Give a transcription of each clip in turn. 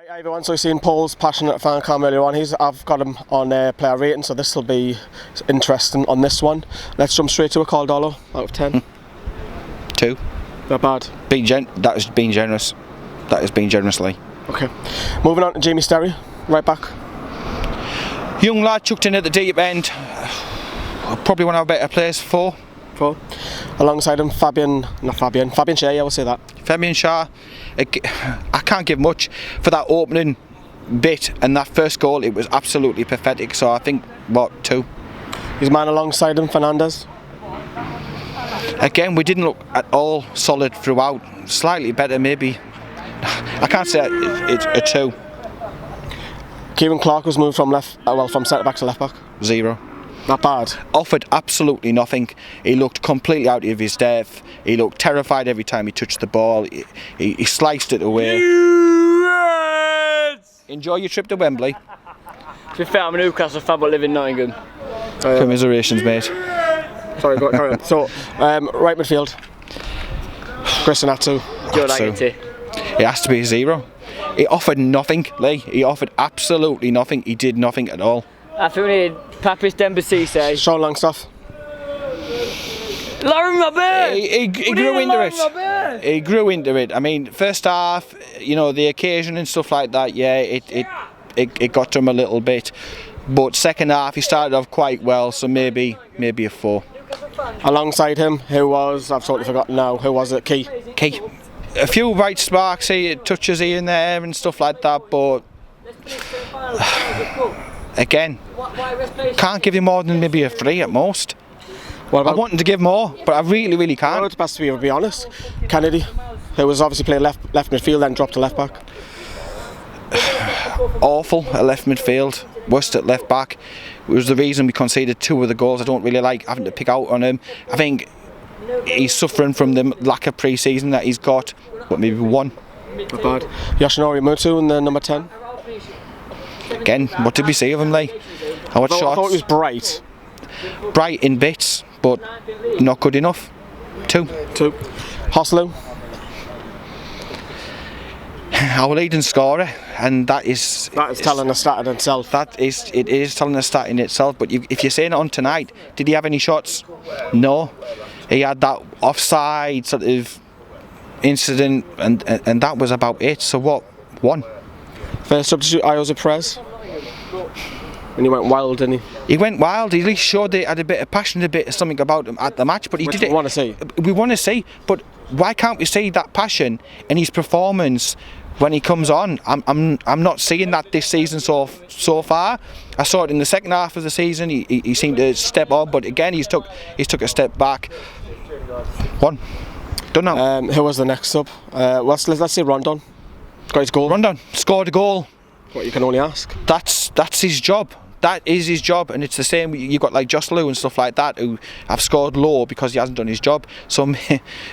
Hi everyone, so you've seen Paul's passionate fan cam earlier on. I've got him on player rating, so this will be interesting on this one. Let's jump straight to a call, Dolo, out of 10. 2. Not bad. That has been generous. That has been generously. Okay. Moving on to Jamie Sterry, right back. Young lad chucked in at the deep end. Probably one of our better players, 4. Alongside him, Fabian Shea, yeah, we'll say that. Fabian Shah, I can't give much for that opening bit and that first goal. It was absolutely pathetic, so I think, 2. His man alongside him, Fernandez. Again, we didn't look at all solid throughout. Slightly better, maybe. I can't say it's a 2. Kieran Clark was moved from centre back to left back. 0. Not bad. Offered absolutely nothing. He looked completely out of his depth. He looked terrified every time he touched the ball. He sliced it away. Enjoy your trip to Wembley. To be fair, I'm a Newcastle fan but live in Nottingham. Commiserations, mate. Sorry, carry on. So, right midfield. Chris Anatsu. Do you like it, T? It has to be a 0. He offered nothing, Lee. He offered absolutely nothing. He did nothing at all. I think we need Papis Dembele say. Sean Longstaff. Lauren Robert! He grew into it. He grew into it. I mean, first half, the occasion and stuff like that, yeah, it got to him a little bit. But second half, he started off quite well, so maybe a 4. Alongside him, who was, I've totally forgotten now, who was it? Key. A few bright sparks, touches here and there and stuff like that, but again, can't give you more than maybe a 3 at most. I want him to give more, but I really, really can't. Well, it's best to be honest. Kennedy, who was obviously playing left midfield, then dropped to left back. Awful at left midfield, worst at left back. It was the reason we conceded 2 of the goals. I don't really like having to pick out on him. I think he's suffering from the lack of pre-season that he's got, but maybe 1. Not bad. Yoshinori Mutu in the number 10. Again, what did we see of him, Lee? I thought it was bright. Bright in bits, but not good enough. 2. Hoslu. Our leading scorer, and that is telling a stat in itself. It is telling a stat in itself. But if you're saying it on tonight, did he have any shots? No. He had that offside sort of incident, and that was about it. So what? 1. First substitute, Ioza Perez. And he went wild, didn't he? He went wild. He at least showed he had a bit of passion, a bit of something about him at the match. But he did it. We want to see. We want to see. But why can't we see that passion in his performance when he comes on? I'm not seeing that this season so far. I saw it in the second half of the season. He seemed to step on, but again he's took a step back. 1. Done now. Who was the next sub? Let's say Rondon. Got his goal. Rondon scored a goal. What you can only ask. That's his job. That is his job, and it's the same. You've got like Joselu and stuff like that who have scored low because he hasn't done his job. So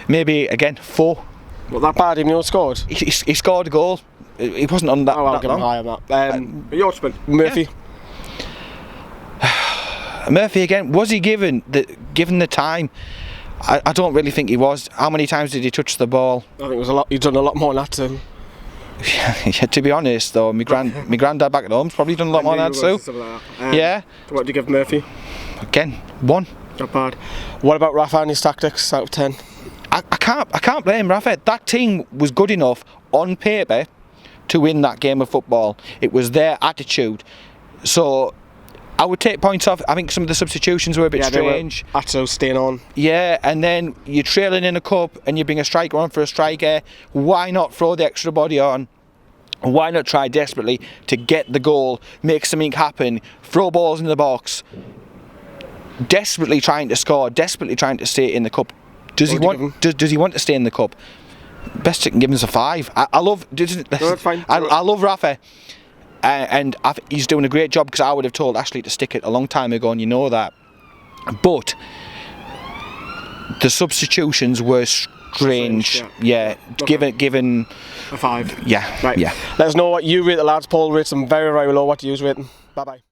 maybe again 4. Well, that bad, even though he scored. He scored a goal. He wasn't on that. I'll give him high on that. Your spin, Murphy. Yeah. Murphy again. Was he given the time? I don't really think he was. How many times did he touch the ball? I think it was a lot. He's done a lot more than that to him. Yeah, to be honest though, my granddad back at home's probably done a lot more than that too. Yeah. What do you give Murphy? Again, 1. Not bad. What about Rafa and his tactics out of 10? I can't blame Rafa. That team was good enough on paper to win that game of football. It was their attitude. So I would take points off. I think some of the substitutions were a bit strange. Atso staying on. Yeah, and then you're trailing in a cup and you bring a striker on for a striker. Why not throw the extra body on? Why not try desperately to get the goal, make something happen, throw balls in the box? Desperately trying to score, desperately trying to stay in the cup. Does he want to stay in the cup? Best you can give him is a 5. I love. No, that's fine. I love Rafa. And he's doing a great job, because I would have told Ashley to stick it a long time ago, and you know that. But the substitutions were strange. Yeah, okay. given a 5. Yeah, right. Yeah. Let us know what you rate the lads. Paul rates them very, very low. What do you rate them? Bye bye.